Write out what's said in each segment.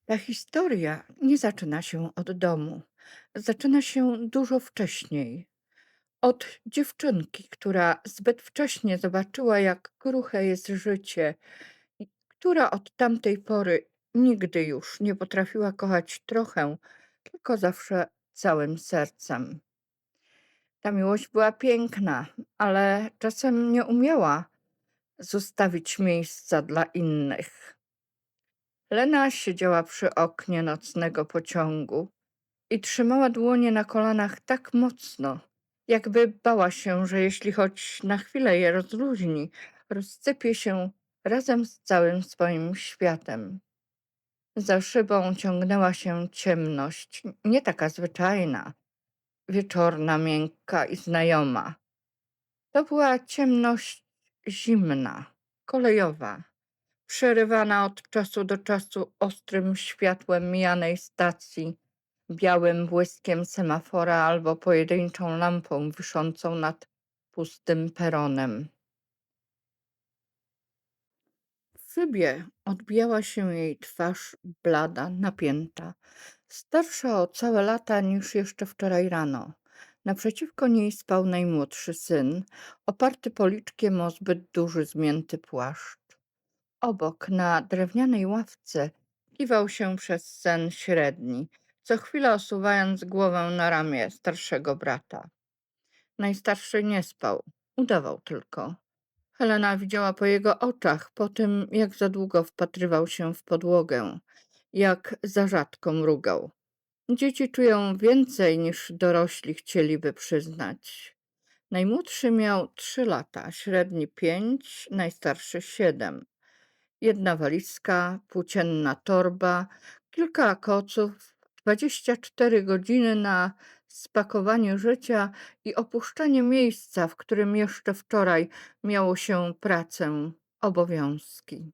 Ta historia nie zaczyna się od domu. Zaczyna się dużo wcześniej. Od dziewczynki, która zbyt wcześnie zobaczyła, jak kruche jest życie, i która od tamtej pory nigdy już nie potrafiła kochać trochę, tylko zawsze całym sercem. Ta miłość była piękna, ale czasem nie umiała zostawić miejsca dla innych. Lena siedziała przy oknie nocnego pociągu i trzymała dłonie na kolanach tak mocno, jakby bała się, że jeśli choć na chwilę je rozluźni, rozsypie się razem z całym swoim światem. Za szybą ciągnęła się ciemność, nie taka zwyczajna, wieczorna, miękka i znajoma. To była ciemność zimna, kolejowa, przerywana od czasu do czasu ostrym światłem mijanej stacji, białym błyskiem semafora albo pojedynczą lampą wiszącą nad pustym peronem. W szybie odbijała się jej twarz blada, napięta, starsza o całe lata niż jeszcze wczoraj rano. Naprzeciwko niej spał najmłodszy syn, oparty policzkiem o zbyt duży, zmięty płaszcz. Obok, na drewnianej ławce, kiwał się przez sen średni, co chwilę osuwając głowę na ramię starszego brata. Najstarszy nie spał, udawał tylko. Helena widziała po jego oczach, po tym, jak za długo wpatrywał się w podłogę, jak za rzadko mrugał. Dzieci czują więcej, niż dorośli chcieliby przyznać. Najmłodszy miał 3 lata, średni 5, najstarszy 7. Jedna walizka, płócienna torba, kilka koców, 24 godziny na spakowanie życia i opuszczenie miejsca, w którym jeszcze wczoraj miało się pracę, obowiązki.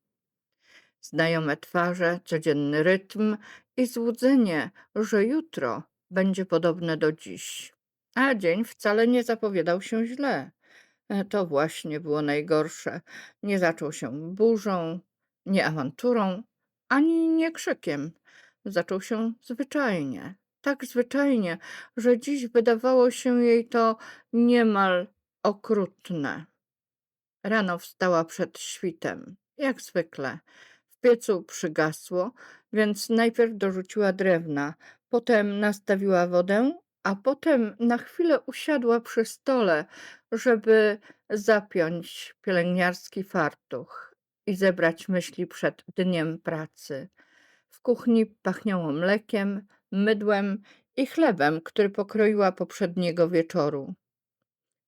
Znajome twarze, codzienny rytm i złudzenie, że jutro będzie podobne do dziś. A dzień wcale nie zapowiadał się źle. To właśnie było najgorsze. Nie zaczął się burzą, nie awanturą, ani nie krzykiem. Zaczął się zwyczajnie. Tak zwyczajnie, że dziś wydawało się jej to niemal okrutne. Rano wstała przed świtem, jak zwykle. W piecu przygasło, więc najpierw dorzuciła drewna, potem nastawiła wodę, a potem na chwilę usiadła przy stole, żeby zapiąć pielęgniarski fartuch i zebrać myśli przed dniem pracy. W kuchni pachniało mlekiem, mydłem i chlebem, który pokroiła poprzedniego wieczoru.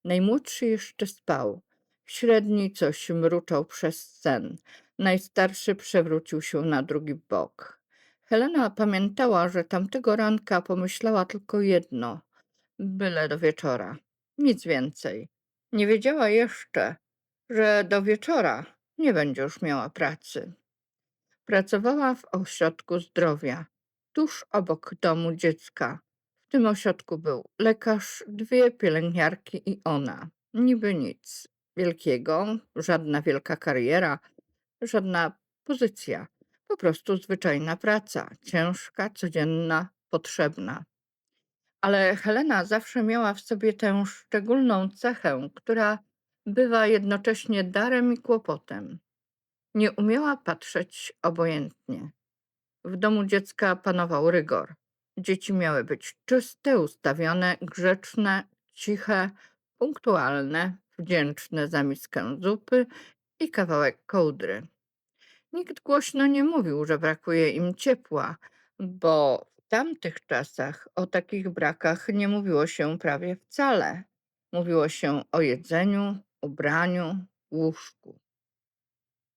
Najmłodszy jeszcze spał. Średni coś mruczał przez sen. Najstarszy przewrócił się na drugi bok. Helena pamiętała, że tamtego ranka pomyślała tylko jedno: byle do wieczora. Nic więcej. Nie wiedziała jeszcze, że do wieczora nie będzie już miała pracy. Pracowała w ośrodku zdrowia, tuż obok domu dziecka. W tym ośrodku był lekarz, 2 pielęgniarki i ona. Niby nic wielkiego, żadna wielka kariera, żadna pozycja. Po prostu zwyczajna praca, ciężka, codzienna, potrzebna. Ale Helena zawsze miała w sobie tę szczególną cechę, która bywa jednocześnie darem i kłopotem. Nie umiała patrzeć obojętnie. W domu dziecka panował rygor. Dzieci miały być czyste, ustawione, grzeczne, ciche, punktualne, wdzięczne za miskę zupy i kawałek kołdry. Nikt głośno nie mówił, że brakuje im ciepła, bo w tamtych czasach o takich brakach nie mówiło się prawie wcale. Mówiło się o jedzeniu, ubraniu, łóżku.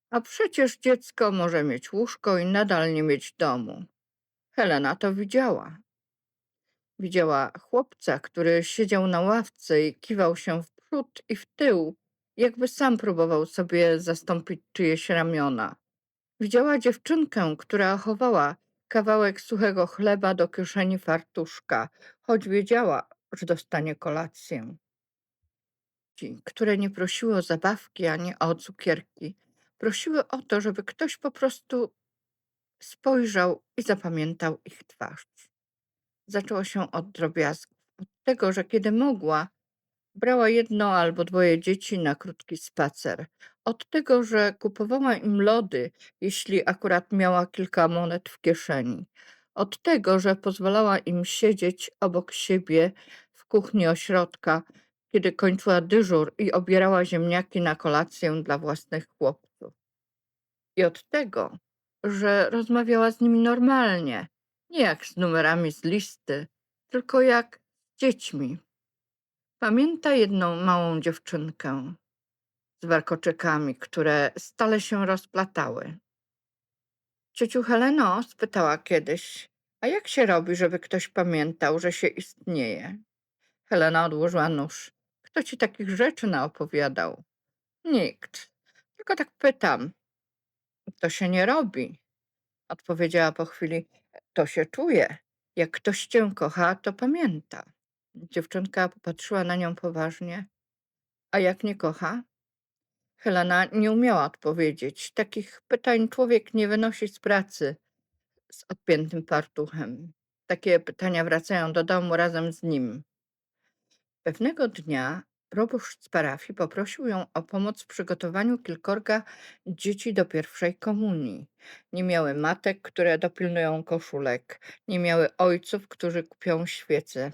A przecież dziecko może mieć łóżko i nadal nie mieć domu. Helena to widziała. Widziała chłopca, który siedział na ławce i kiwał się w przód i w tył, jakby sam próbował sobie zastąpić czyjeś ramiona. Widziała dziewczynkę, która chowała kawałek suchego chleba do kieszeni fartuszka, choć wiedziała, że dostanie kolację. Dzieci, które nie prosiły o zabawki ani o cukierki, prosiły o to, żeby ktoś po prostu Spojrzał i zapamiętał ich twarz. Zaczęło się od drobiazgów, od tego, że kiedy mogła, brała jedno albo dwoje dzieci na krótki spacer, od tego, że kupowała im lody, jeśli akurat miała kilka monet w kieszeni, od tego, że pozwalała im siedzieć obok siebie w kuchni ośrodka, kiedy kończyła dyżur i obierała ziemniaki na kolację dla własnych chłopców. I od tego, że rozmawiała z nimi normalnie, nie jak z numerami z listy, tylko jak z dziećmi. Pamięta jedną małą dziewczynkę z warkoczykami, które stale się rozplatały. Ciociu Heleno, spytała kiedyś, a jak się robi, żeby ktoś pamiętał, że się istnieje? Helena odłożyła nóż. Kto ci takich rzeczy naopowiadał? Nikt. Tylko tak pytam. To się nie robi, odpowiedziała po chwili. To się czuje. Jak ktoś cię kocha, to pamięta. Dziewczynka popatrzyła na nią poważnie. A jak nie kocha? Helena nie umiała odpowiedzieć. Takich pytań człowiek nie wynosi z pracy z odpiętym fartuchem. Takie pytania wracają do domu razem z nim. Pewnego dnia proboszcz z parafii poprosił ją o pomoc w przygotowaniu kilkorga dzieci do pierwszej komunii. Nie miały matek, które dopilnują koszulek, nie miały ojców, którzy kupią świece.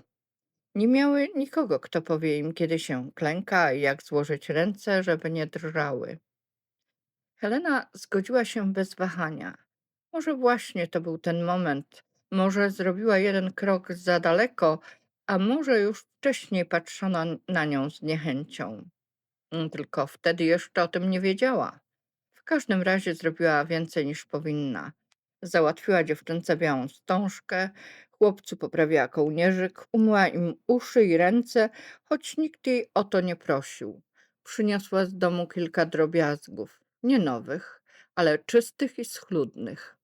Nie miały nikogo, kto powie im, kiedy się klęka i jak złożyć ręce, żeby nie drżały. Helena zgodziła się bez wahania. Może właśnie to był ten moment, może zrobiła jeden krok za daleko, a może już wcześniej patrzono na nią z niechęcią. Tylko wtedy jeszcze o tym nie wiedziała. W każdym razie zrobiła więcej niż powinna. Załatwiła dziewczynce białą wstążkę, chłopcu poprawiła kołnierzyk, umyła im uszy i ręce, choć nikt jej o to nie prosił. Przyniosła z domu kilka drobiazgów, nie nowych, ale czystych i schludnych.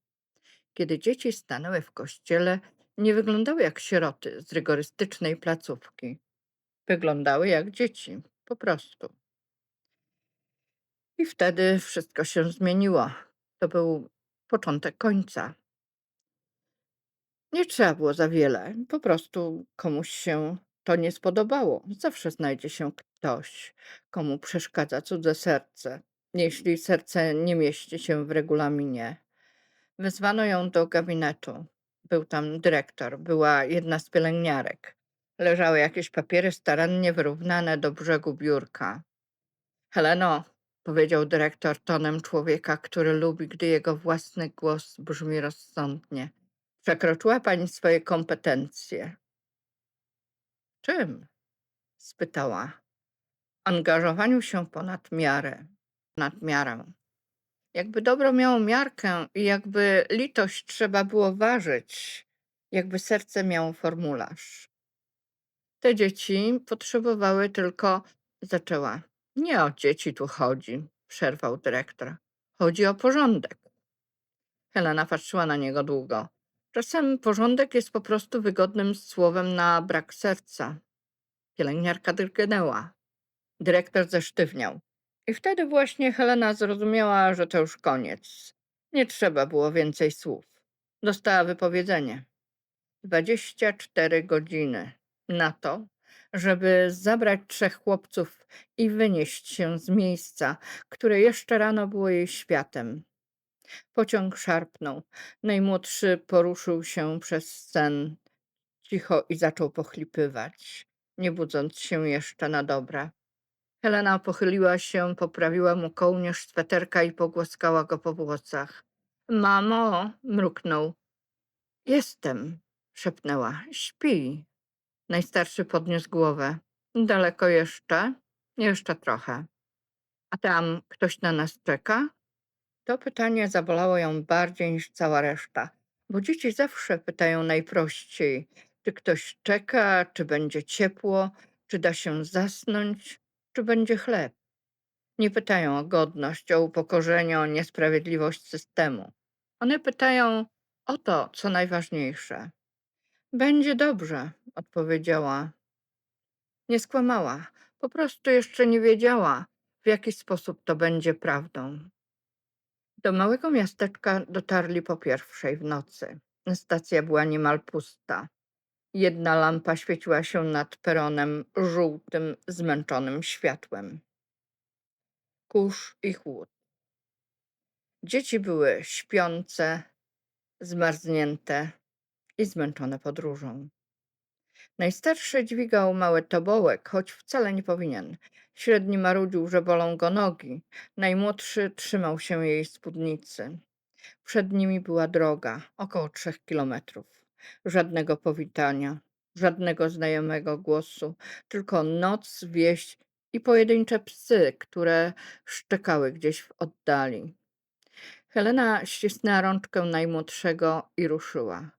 Kiedy dzieci stanęły w kościele, nie wyglądały jak sieroty z rygorystycznej placówki. Wyglądały jak dzieci, po prostu. I wtedy wszystko się zmieniło. To był początek końca. Nie trzeba było za wiele. Po prostu komuś się to nie spodobało. Zawsze znajdzie się ktoś, komu przeszkadza cudze serce, jeśli serce nie mieści się w regulaminie. Wezwano ją do gabinetu. Był tam dyrektor, była jedna z pielęgniarek. Leżały jakieś papiery starannie wyrównane do brzegu biurka. Heleno, powiedział dyrektor tonem człowieka, który lubi, gdy jego własny głos brzmi rozsądnie. Przekroczyła pani swoje kompetencje. Czym? Spytała. Angażowaniu się ponad miarę. Nad miarę. Jakby dobro miało miarkę i jakby litość trzeba było ważyć, jakby serce miało formularz. Te dzieci potrzebowały tylko, zaczęła. Nie o dzieci tu chodzi, przerwał dyrektor. Chodzi o porządek. Helena patrzyła na niego długo. Czasem porządek jest po prostu wygodnym słowem na brak serca. Pielęgniarka drgnęła. Dyrektor zesztywniał. I wtedy właśnie Helena zrozumiała, że to już koniec. Nie trzeba było więcej słów. Dostała wypowiedzenie. 24 godziny na to, żeby zabrać trzech chłopców i wynieść się z miejsca, które jeszcze rano było jej światem. Pociąg szarpnął. Najmłodszy poruszył się przez sen cicho i zaczął pochlipywać, nie budząc się jeszcze na dobre. Helena pochyliła się, poprawiła mu kołnierz sweterka i pogłaskała go po włosach. Mamo, mruknął. Jestem, szepnęła. Śpi. Najstarszy podniósł głowę. Daleko jeszcze? Jeszcze trochę. A tam ktoś na nas czeka? To pytanie zabolało ją bardziej niż cała reszta, bo dzieci zawsze pytają najprościej, czy ktoś czeka, czy będzie ciepło, czy da się zasnąć, czy będzie chleb. Nie pytają o godność, o upokorzenie, o niesprawiedliwość systemu. One pytają o to, co najważniejsze. Będzie dobrze, odpowiedziała. Nie skłamała, po prostu jeszcze nie wiedziała, w jaki sposób to będzie prawdą. Do małego miasteczka dotarli po pierwszej w nocy. Stacja była niemal pusta. Jedna lampa świeciła się nad peronem żółtym, zmęczonym światłem. Kurz i chłód. Dzieci były śpiące, zmarznięte i zmęczone podróżą. Najstarszy dźwigał mały tobołek, choć wcale nie powinien. Średni marudził, że bolą go nogi. Najmłodszy trzymał się jej spódnicy. Przed nimi była droga, około 3 kilometrów. Żadnego powitania, żadnego znajomego głosu, tylko noc, wieś i pojedyncze psy, które szczekały gdzieś w oddali. Helena ścisnęła rączkę najmłodszego i ruszyła.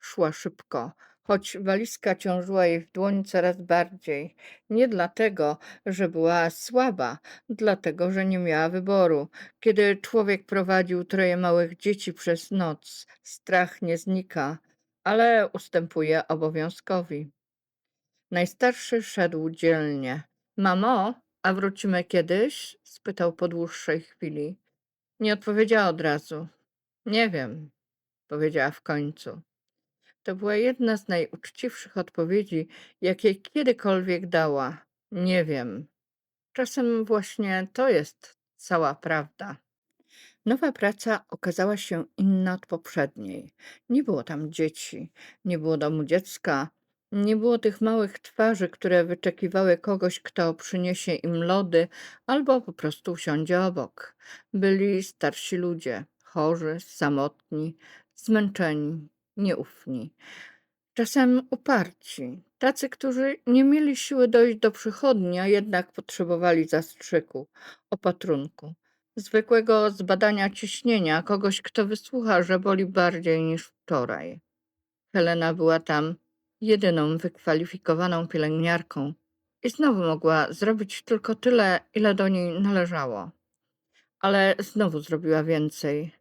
Szła szybko, choć walizka ciążyła jej w dłoni coraz bardziej. Nie dlatego, że była słaba, dlatego, że nie miała wyboru. Kiedy człowiek prowadził troje małych dzieci przez noc, strach nie znika, ale ustępuje obowiązkowi. Najstarszy szedł dzielnie. Mamo, a wrócimy kiedyś? Spytał po dłuższej chwili. Nie odpowiedziała od razu. Nie wiem, powiedziała w końcu. To była jedna z najuczciwszych odpowiedzi, jakie kiedykolwiek dała. Nie wiem. Czasem właśnie to jest cała prawda. Nowa praca okazała się inna od poprzedniej. Nie było tam dzieci, nie było domu dziecka, nie było tych małych twarzy, które wyczekiwały kogoś, kto przyniesie im lody albo po prostu usiądzie obok. Byli starsi ludzie, chorzy, samotni, zmęczeni, nieufni. Czasem uparci, tacy, którzy nie mieli siły dojść do przychodni, a jednak potrzebowali zastrzyku, opatrunku, zwykłego zbadania ciśnienia, kogoś, kto wysłucha, że boli bardziej niż wczoraj. Helena była tam jedyną wykwalifikowaną pielęgniarką i znowu mogła zrobić tylko tyle, ile do niej należało. Ale znowu zrobiła więcej.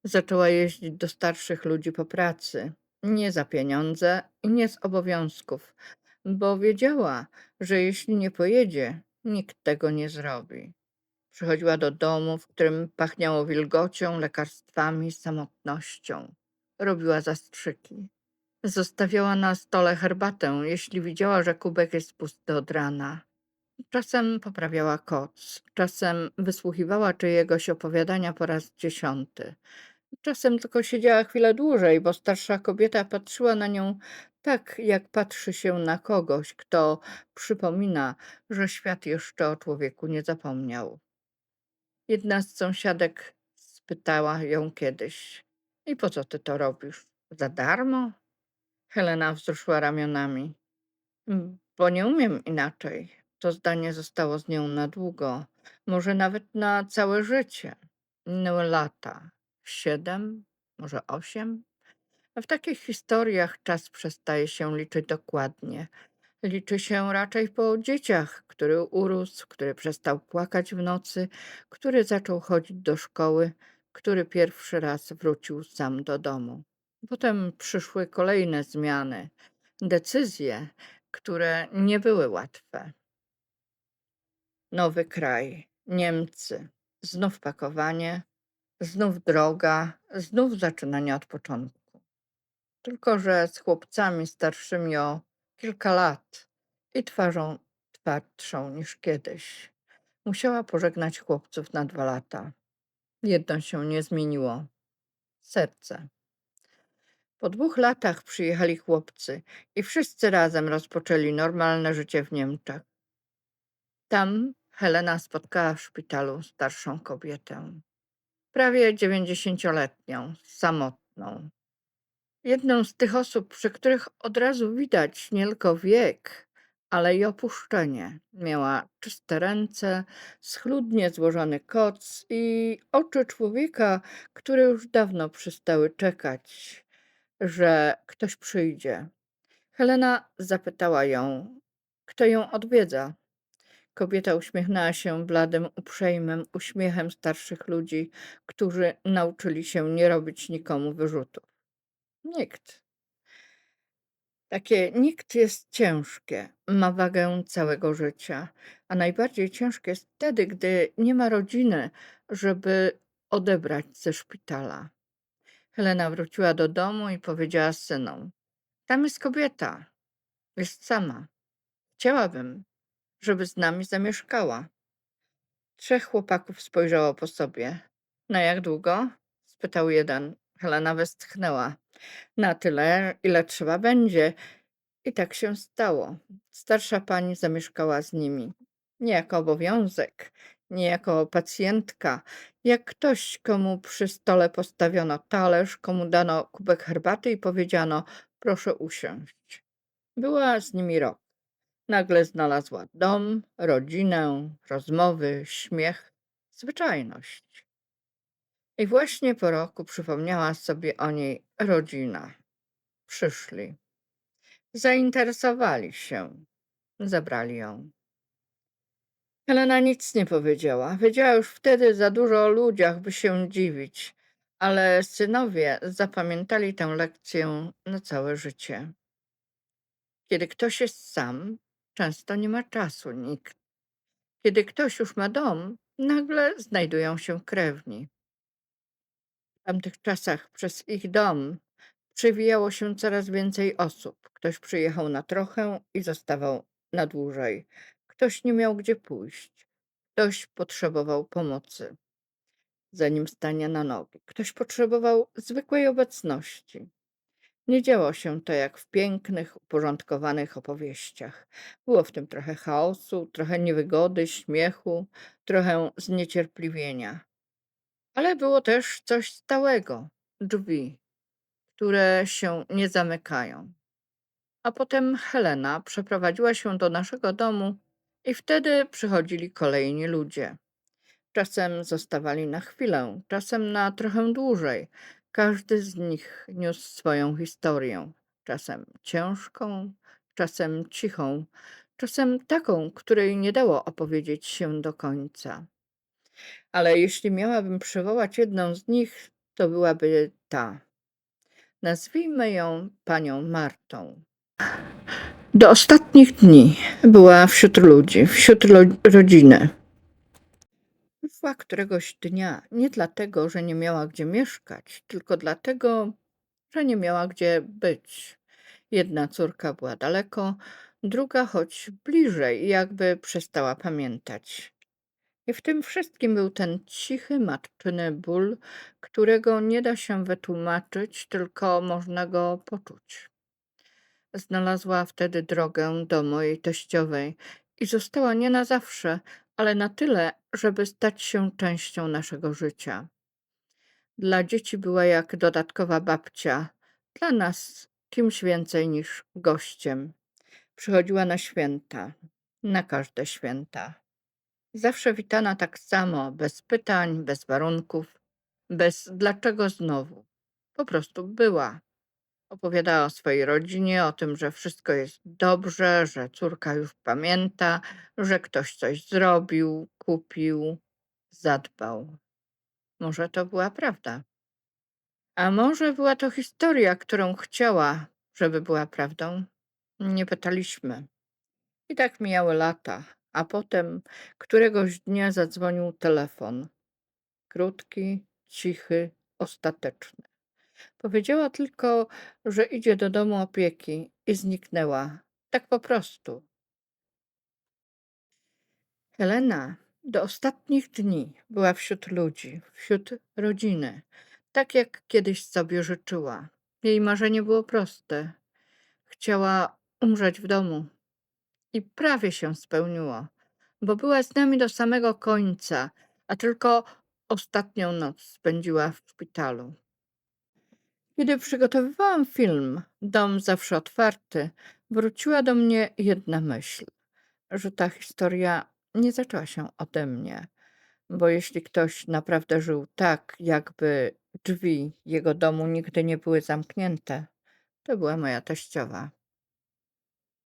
Zaczęła jeździć do starszych ludzi po pracy, nie za pieniądze i nie z obowiązków, bo wiedziała, że jeśli nie pojedzie, nikt tego nie zrobi. Przychodziła do domu, w którym pachniało wilgocią, lekarstwami, samotnością. Robiła zastrzyki. Zostawiała na stole herbatę, jeśli widziała, że kubek jest pusty od rana. Czasem poprawiała koc, czasem wysłuchiwała czyjegoś opowiadania po raz 10. Czasem tylko siedziała chwilę dłużej, bo starsza kobieta patrzyła na nią tak, jak patrzy się na kogoś, kto przypomina, że świat jeszcze o człowieku nie zapomniał. Jedna z sąsiadek spytała ją kiedyś: „I po co ty to robisz? Za darmo?” Helena wzruszyła ramionami. Bo nie umiem inaczej. To zdanie zostało z nią na długo, może nawet na całe życie. Minęły lata. 7, może 8. A w takich historiach czas przestaje się liczyć dokładnie. Liczy się raczej po dzieciach, który urósł, który przestał płakać w nocy, który zaczął chodzić do szkoły, który pierwszy raz wrócił sam do domu. Potem przyszły kolejne zmiany, decyzje, które nie były łatwe. Nowy kraj, Niemcy, znów pakowanie, znów droga, znów zaczynanie od początku. Tylko że z chłopcami starszymi o kilka lat i twarzą twardszą niż kiedyś. Musiała pożegnać chłopców na 2 lata. Jedno się nie zmieniło: serce. Po 2 latach przyjechali chłopcy i wszyscy razem rozpoczęli normalne życie w Niemczech. Tam Helena spotkała w szpitalu starszą kobietę, prawie 90-letnią, samotną. Jedną z tych osób, przy których od razu widać nie tylko wiek, ale i opuszczenie. Miała czyste ręce, schludnie złożony koc i oczy człowieka, które już dawno przestały czekać, że ktoś przyjdzie. Helena zapytała ją, kto ją odwiedza. Kobieta uśmiechnęła się bladym, uprzejmym uśmiechem starszych ludzi, którzy nauczyli się nie robić nikomu wyrzutów. Nikt. Takie nikt jest ciężkie, ma wagę całego życia, a najbardziej ciężkie jest wtedy, gdy nie ma rodziny, żeby odebrać ze szpitala. Helena wróciła do domu i powiedziała synom: Tam jest kobieta, jest sama. Chciałabym, żeby z nami zamieszkała. Trzech chłopaków spojrzało po sobie. Na jak długo? Spytał jeden. Helena westchnęła. Na tyle, ile trzeba będzie. I tak się stało. Starsza pani zamieszkała z nimi. Nie jako obowiązek, nie jako pacjentka, jak ktoś, komu przy stole postawiono talerz, komu dano kubek herbaty i powiedziano: proszę usiąść. Była z nimi rok. Nagle znalazła dom, rodzinę, rozmowy, śmiech, zwyczajność. I właśnie po roku przypomniała sobie o niej rodzina. Przyszli. Zainteresowali się. Zabrali ją. Helena nic nie powiedziała. Wiedziała już wtedy za dużo o ludziach, by się dziwić, ale synowie zapamiętali tę lekcję na całe życie. Kiedy ktoś jest sam, często nie ma czasu nikt. Kiedy ktoś już ma dom, nagle znajdują się krewni. W tamtych czasach przez ich dom przewijało się coraz więcej osób. Ktoś przyjechał na trochę i zostawał na dłużej. Ktoś nie miał gdzie pójść. Ktoś potrzebował pomocy, zanim stanie na nogi. Ktoś potrzebował zwykłej obecności. Nie działo się to jak w pięknych, uporządkowanych opowieściach. Było w tym trochę chaosu, trochę niewygody, śmiechu, trochę zniecierpliwienia. Ale było też coś stałego, drzwi, które się nie zamykają. A potem Helena przeprowadziła się do naszego domu i wtedy przychodzili kolejni ludzie. Czasem zostawali na chwilę, czasem na trochę dłużej. Każdy z nich niósł swoją historię. Czasem ciężką, czasem cichą, czasem taką, której nie dało opowiedzieć się do końca. Ale jeśli miałabym przywołać jedną z nich, to byłaby ta. Nazwijmy ją panią Martą. Do ostatnich dni była wśród ludzi, wśród rodziny. Wyszła któregoś dnia nie dlatego, że nie miała gdzie mieszkać, tylko dlatego, że nie miała gdzie być. Jedna córka była daleko, druga choć bliżej, jakby przestała pamiętać. I w tym wszystkim był ten cichy, matczyny ból, którego nie da się wytłumaczyć, tylko można go poczuć. Znalazła wtedy drogę do mojej teściowej i została nie na zawsze, ale na tyle, żeby stać się częścią naszego życia. Dla dzieci była jak dodatkowa babcia, dla nas kimś więcej niż gościem. Przychodziła na święta, na każde święta. Zawsze witana tak samo, bez pytań, bez warunków, bez dlaczego znowu. Po prostu była. Opowiadała o swojej rodzinie, o tym, że wszystko jest dobrze, że córka już pamięta, że ktoś coś zrobił, kupił, zadbał. Może to była prawda. A może była to historia, którą chciała, żeby była prawdą? Nie pytaliśmy. I tak mijały lata, a potem któregoś dnia zadzwonił telefon. Krótki, cichy, ostateczny. Powiedziała tylko, że idzie do domu opieki i zniknęła. Tak po prostu. Helena do ostatnich dni była wśród ludzi, wśród rodziny, tak jak kiedyś sobie życzyła. Jej marzenie było proste. Chciała umrzeć w domu i prawie się spełniło, bo była z nami do samego końca, a tylko ostatnią noc spędziła w szpitalu. Kiedy przygotowywałam film Dom zawsze otwarty, wróciła do mnie jedna myśl, że ta historia nie zaczęła się ode mnie, bo jeśli ktoś naprawdę żył tak, jakby drzwi jego domu nigdy nie były zamknięte, to była moja teściowa.